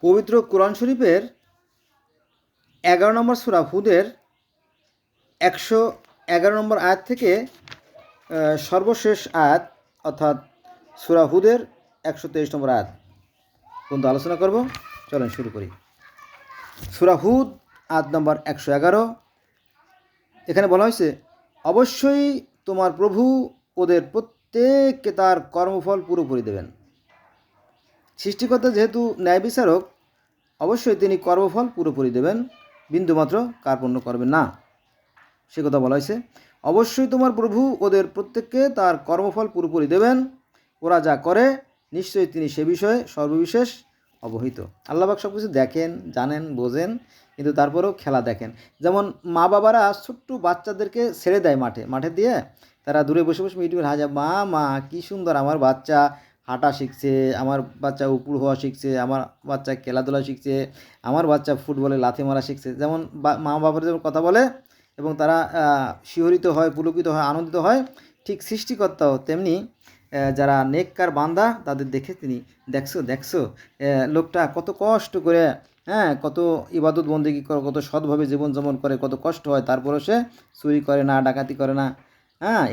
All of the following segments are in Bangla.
পবিত্র কোরআন শরীফের 11 নম্বর সূরা হুদের 111 নম্বর আয়াত থেকে সর্বশেষ আয়াত অর্থাৎ সূরা হুদের 123 নম্বর আয়াত পর্যন্ত আলোচনা করব। চলেন শুরু করি। সূরা হুদ আয়াত নম্বর 111। এখানে বলা হয়েছে, অবশ্যই তোমার প্রভু ওদের প্রত্যেককে তার কর্মফল পুরোপুরি দেবেন। সৃষ্টিকর্তা যেহেতু ন্যায় বিচারক, অবশ্যই তিনি কর্মফল পুরোপুরি দেবেন, বিন্দুমাত্র কার্পণ্য করবেন না, সে কথা বলা হয়েছে। অবশ্যই তোমার প্রভু ওদের প্রত্যেককে তার কর্মফল পুরোপুরি দেবেন, ওরা যা করে নিশ্চয়ই তিনি সে বিষয়ে সর্ববিশেষ অবহিত। আল্লাহবাক সব কিছু দেখেন, জানেন, বোঝেন, কিন্তু তারপরেও খেলা দেখেন। যেমন মা বাবারা ছোট্ট বাচ্চাদেরকে ছেড়ে দেয় মাঠে দিয়ে, তারা দূরে বসে বসে ইউটিউবে হাজার মা মা কী সুন্দর আমার বাচ্চা হাঁটা শিখছে, আমার বাচ্চা উপুড় হওয়া শিখছে, আমার বাচ্চা খেলাধুলা শিখছে, আমার বাচ্চা ফুটবলে লাথি মারা শিখছে। যেমন মা বাবার যেমন কথা বলে এবং তারা শিহরিত হয়, পুলকিত হয়, আনন্দিত হয়, ঠিক সৃষ্টিকর্তাও তেমনি যারা নেককার বান্দা তাদের দেখে তিনি দেখছো লোকটা কত কষ্ট করে, কত ইবাদত বন্দেগী করে, কত সৎভাবে জীবনযাপন করে, কত কষ্ট হয়, তারপরেও সে চুরি করে না, ডাকাতি করে না,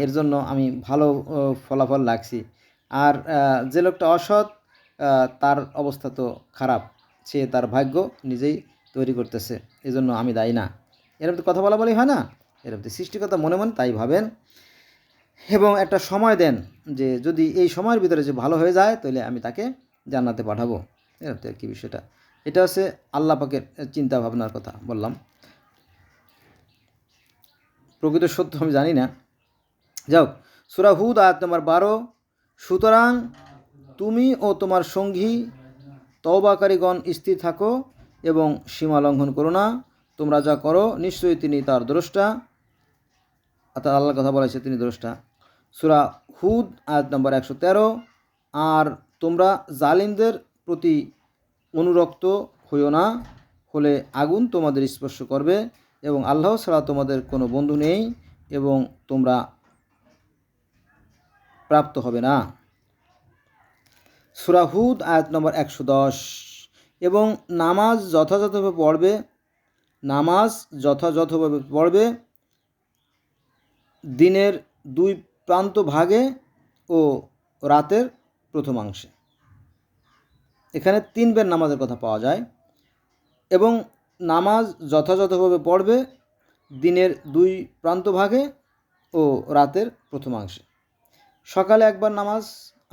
এর জন্য আমি ভালো ফলাফল লাগছি। আর যে লোকটা অসৎ, তার অবস্থা তো খারাপ, সে তার ভাগ্য নিজেই তৈরি করতেছে, এজন্য আমি দায়ী না। এরকম তো কথা বলাই হয় না, এরকম তো সৃষ্টিকর্তা মনে মনে তাই ভাবেন এবং একটা সময় দেন যে যদি এই সময়ের ভিতরে যে ভালো হয়ে যায় তাহলে আমি তাকে জান্নাতে পাঠাবো। এরকম তো কি বিষয়টা, এটা হচ্ছে আল্লাহ পাকের চিন্তা ভাবনার কথা বললাম। প্রকৃত সত্য আমি জানি না। যাও, সূরা হুদ আয়াত নম্বর 12। সুতরাং তুমি ও তোমার সঙ্গী তওবাকারীগণ স্থির থাকো এবং সীমা লঙ্ঘন করো না, তোমরা যা করো নিশ্চয়ই তিনি তার দ্রষ্টা। অর্থাৎ আল্লাহর কথা বলেছে, তিনি দ্রষ্টা। সূরা হুদ আয়াত নম্বর 113। আর তোমরা জালিমদের প্রতি অনুরক্ত হইও না, হলে আগুন তোমাদের স্পর্শ করবে এবং আল্লাহ ছাড়া তোমাদের কোনো বন্ধু নেই এবং তোমরা প্রাপ্ত হবে না। সূরা হুদ আয়াত নম্বর 110। এবং নামাজ যথাযথভাবে পড়বে দিনের দুই প্রান্ত ভাগে ও রাতের প্রথমাংশে। এখানে 3 বার নামাজের কথা পাওয়া যায়। এবং নামাজ যথাযথভাবে পড়বে দিনের 2 প্রান্ত ভাগে ও রাতের প্রথমাংশে। সকালে একবার নামাজ,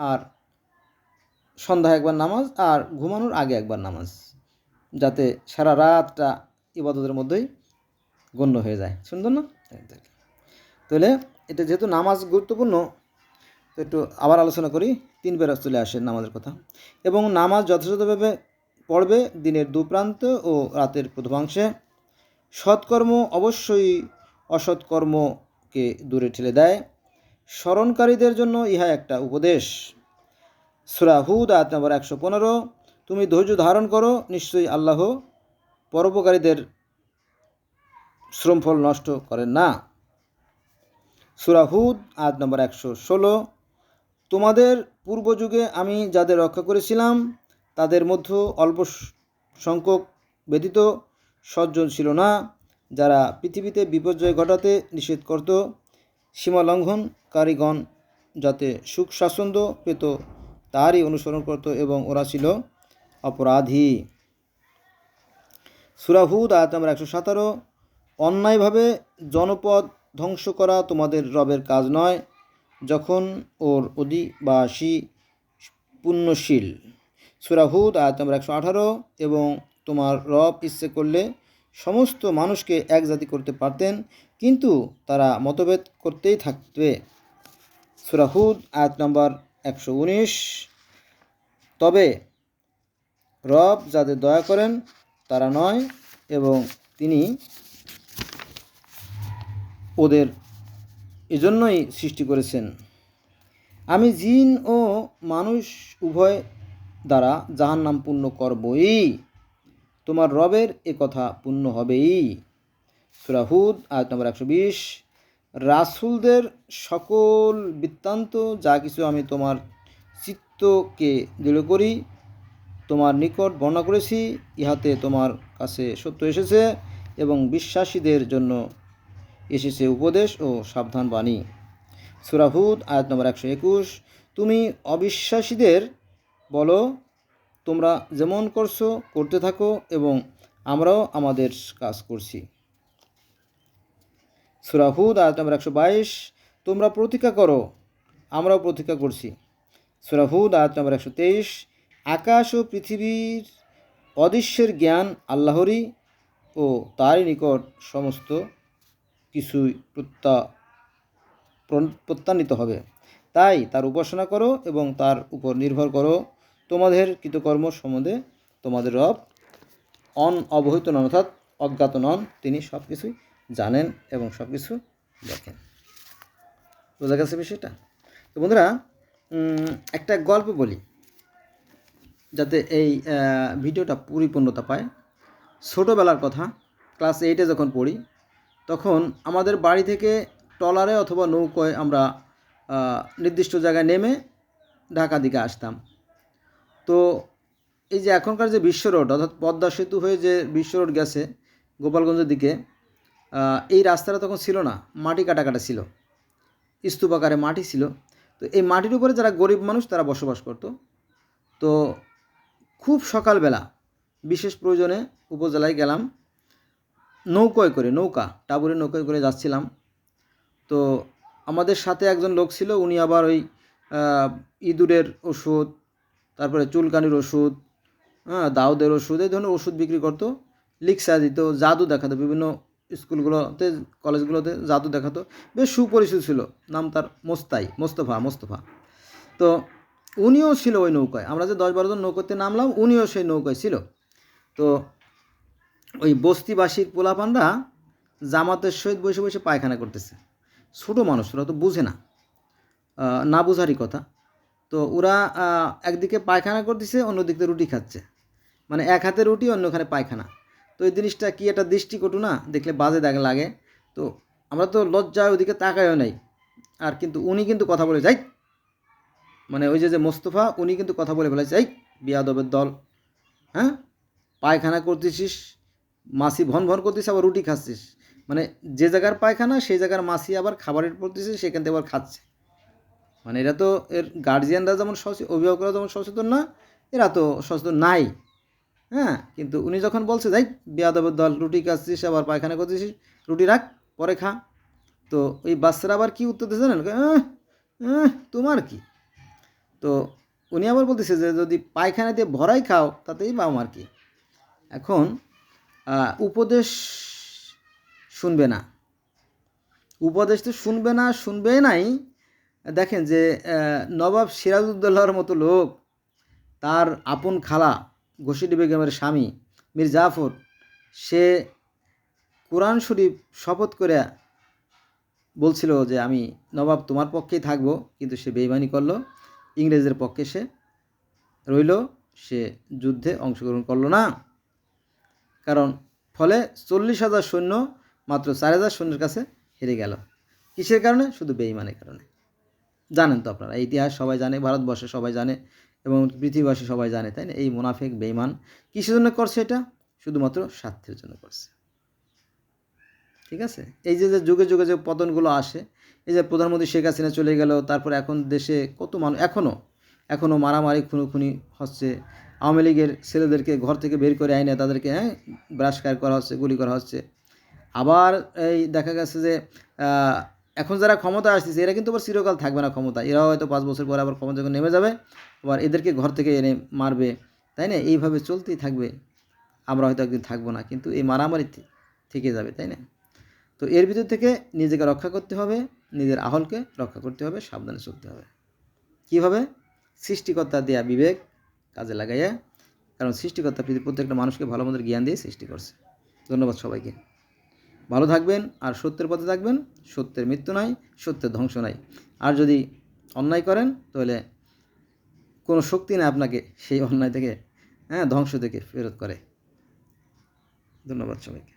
আর সন্ধ্যায় একবার নামাজ, আর ঘুমানোর আগে একবার নামাজ, যাতে সারা রাতটা ইবাদতের মধ্যেই গণ্য হয়ে যায়। সুন্দর না? তাহলে এটা যেহেতু নামাজ গুরুত্বপূর্ণ, তো একটু আবার আলোচনা করি। 3 বার চলে আসে নামাজের কথা। এবং নামাজ যথাযথভাবে পড়বে দিনের 2 প্রান্ত ও রাতের প্রথমাংশে। সৎকর্ম অবশ্যই অসৎকর্মকে দূরে ঠেলে দেয়, স্মরণকারীদের জন্য ইহা একটা উপদেশ। সূরা হুদ আয়াত নম্বর 115। তুমি ধৈর্য ধারণ করো, নিশ্চয়ই আল্লাহ পরোপকারীদের শ্রমফল নষ্ট করেন না। সূরা হুদ আয়াত নম্বর 116। তোমাদের পূর্বযুগে আমি যাদের রক্ষা করেছিলাম তাদের মধ্যে অল্প সংখ্যক ব্যতীত সজ্জন ছিল না, যারা পৃথিবীতে বিপর্যয় ঘটাতে নিষেধ করত, সীমা লঙ্ঘনকারীগণ যাতে সুখ স্বাচ্ছন্দ্য পেত তারই অনুসরণ করত এবং ওরা ছিল অপরাধী। সূরা হুদ আয়াত নম্বর 117। অন্যায়ভাবে জনপদ ধ্বংস করা তোমাদের রবের কাজ নয়, যখন ওর অধিবাসী পুণ্যশীল। সূরা হুদ আয়াত নম্বর 118। এবং তোমার রব ইচ্ছে করলে সমস্ত মানুষকে এক জাতি করতে পারতেন, কিন্তু তারা মতভেদ করতেই থাকবে। সূরা হুদ আয়াত নম্বর 119। তবে রব যাদের দয়া করেন তারা নয়, এবং তিনি ওদের এজন্যই সৃষ্টি করেছেন। আমি জিন ও মানুষ উভয় দ্বারা জাহান্নাম পূর্ণ করবই, তোমার রবের এ কথা পূর্ণ হবেই। সূরা হুদ আয়াত নম্বর 120। রাসূলদের সকল বৃত্তান্ত যা কিছু আমি তোমার চিত্তকে দৃঢ় করি তোমার নিকট বর্ণনা করেছি, ইহাতে তোমার কাছে সত্য এসেছে এবং বিশ্বাসীদের জন্য এসেছে উপদেশ ও সাবধান বাণী। সূরা হুদ আয়াত নম্বর 121। তুমি অবিশ্বাসীদের বলো, তোমরা যেমন করছো করতে থাকো এবং আমরাও আমাদের কাজ করছি। সূরা হুদ আয়াত নম্বর 122। তোমরা প্রতীক্ষা করো, আমরাও প্রতীক্ষা করছি। সূরা হুদ আয়াত নম্বর 123। আকাশ ও পৃথিবীর অদৃশ্যের জ্ঞান আল্লাহরই ও তারই নিকট সমস্ত কিছুই প্রত্যান্বিত হবে। তাই তার উপাসনা করো এবং তার উপর নির্ভর করো। তোমাদের কৃতকর্ম সম্বন্ধে তোমাদের রব অবহিত নন, অর্থাৎ অজ্ঞাত নন। তিনি সব কিছুই জানেন এবং সব কিছু দেখেন। বোঝা গেছে বিষয়টা? তো বন্ধুরা, একটা গল্প বলি যাতে এই ভিডিওটা পরিপূর্ণতা পায়। ছোটোবেলার কথা, ক্লাস 8-এ যখন পড়ি, তখন আমাদের বাড়ি থেকে ট্রলারে অথবা নৌকোয় আমরা নির্দিষ্ট জায়গায় নেমে ঢাকা দিকে আসতাম। তো এই যে এখনকার যে বিশ্ব রোড, অর্থাৎ পদ্মা সেতু হয়ে যে বিশ্ব রোড গেছে গোপালগঞ্জের দিকে, এই রাস্তাটা তখন ছিল না, মাটি কাটা ছিল, স্তূপ আকারে মাটি ছিল। তো এই মাটির উপরে যারা গরিব মানুষ তারা বসবাস করত। তো খুব সকালবেলা বিশেষ প্রয়োজনে উপজেলায় গেলাম, নৌকায় করে, টাবুরের নৌকায় করে যাচ্ছিলাম। তো আমাদের সাথে একজন লোক ছিল, উনি আবার ওই ইঁদুরের ওষুধ, তারপরে চুলকানির ওষুধ, দাউদের ওষুধ, এই ধরনের ওষুধ বিক্রি করতো, লিক্সা দিত, জাদু দেখাতো, বিভিন্ন স্কুলগুলোতে কলেজগুলোতে জাদু দেখাতো। বেশ সুপরিচিত ছিল, নাম তার মোস্তফা। তো উনিও ছিল ওই নৌকায়। আমরা যে 10-12 জন নৌকাতে নামলাম, উনিও সেই নৌকায় ছিল। তো ওই বস্তিবাসীর পোলাপানরা জামাতের সহিত বসে বসে পায়খানা করতেছে। ছোটো মানুষ, ওরা তো বুঝে না বুঝারই কথা। তো ওরা একদিকে পায়খানা করতেছে, অন্যদিকে রুটি খাচ্ছে, মানে এক হাতে রুটি অন্যখানে পায়খানা। তো এই জিনিসটা কি একটা দৃষ্টিকটু না? দেখলে বাজে লাগে। তো আমরা তো লজ্জায় ওদিকে তাকায়ও নাই। আর কিন্তু উনি কিন্তু কথা বলে যাই, মানে ওই যে মোস্তফা, উনি কিন্তু কথা বলে ফেলেছে, এই বিয়াদবের দল, হ্যাঁ, পায়খানা করতেছিস, মাছি ভন করতেছিস, আবার রুটি খাচ্ছিস। মানে যে জায়গার পায়খানা সেই জায়গার মাছি আবার খাবারের পড়তেছে, সেখান থেকে আবার খাচ্ছে। মানে এরা তো, এর গার্জিয়ানরা যেমন অভিভাবকরা যেমন সচেতন না, এরা তো সচেতন নাই। হ্যাঁ, কিন্তু উনি যখন বলছে যাই বিয়াদবের দল, রুটি খাচ্ছিস আবার পায়খানা করতেছিস, রুটি রাখ পরে খা। তো ওই বাচ্চারা আবার কী উত্তর দিয়েছে জানেন? তোমার কি? তো উনি আবার বলতেছে যে যদি পায়খানা দিয়ে ভরাই খাও তাতেই বা আমার কি। এখন উপদেশ শুনবে না, উপদেশ তো শুনবে নাই। দেখেন যে নবাব সিরাজউদ্দৌলার মতো লোক, তার আপন খালা ঘসিডি বেগমের স্বামী মীর জাফর, সে কোরআন শরীফ শপথ করে বলছিল যে আমি নবাব তোমার পক্ষেই থাকবো, কিন্তু সে বেইমানি করলো, ইংরেজদের পক্ষে সে রইল, সে যুদ্ধে অংশগ্রহণ করলো না। কারণ ফলে 40,000 সৈন্য মাত্র 4,000 সৈন্যের কাছে হেরে গেল। কিসের কারণে? শুধু বেইমানের কারণে। জানেন তো আপনারা, ইতিহাস সবাই জানে, ভারতবর্ষে সবাই জানে এবং পৃথিবীবাসী সবাই জানে, তাই না? এই মুনাফিক বেইমান কিসের জন্য করছে? এটা শুধুমাত্র স্বার্থের জন্য করছে। ঠিক আছে? এই যে যুগে যুগে যে পতনগুলো আসে, এই যে প্রধানমন্ত্রী শেখ হাসিনা চলে গেল, তারপর এখন দেশে কত মানুষ এখনও মারামারি খুনোখুনি হচ্ছে। আওয়ামী লীগের ছেলেদেরকে ঘর থেকে বের করে আইনে তাদেরকে বহিষ্কার করা হচ্ছে, গুলি করা হচ্ছে। আবার এই দেখা গেছে যে এখন যারা ক্ষমতা আসতেছে এরা কিন্তু আবার চিরকাল থাকবে না ক্ষমতা, এরাও হয়তো 5 বছর পরে আবার ক্ষমতা যখন নেমে যাবে, আবার এদেরকে ঘর থেকে এনে মারবে, তাই না? এইভাবে চলতেই থাকবে। আমরা হয়তো একদিন থাকবো না, কিন্তু এই মারামারি থেকে যাবে, তাই না? তো এর ভিতর থেকে নিজেকে রক্ষা করতে হবে, নিজের আহলকে রক্ষা করতে হবে, সাবধানে চলতে হবে। কীভাবে? সৃষ্টিকর্তা দেয়া বিবেক কাজে লাগাইয়া, কারণ সৃষ্টিকর্তা পৃথিবীর প্রত্যেকটা মানুষকে ভালো মন্দের জ্ঞান দিয়ে সৃষ্টি করছে। ধন্যবাদ সবাইকে। ভালো থাকবেন আর সত্যের পথে থাকবেন। সত্যের মৃত্যু নাই, সত্যের ধ্বংস নাই। আর যদি অন্যায় করেন তাহলে কোনো শক্তি না আপনাকে সেই অন্যায় থেকে, ধ্বংস থেকে ফেরত করে। ধন্যবাদ সবাইকে।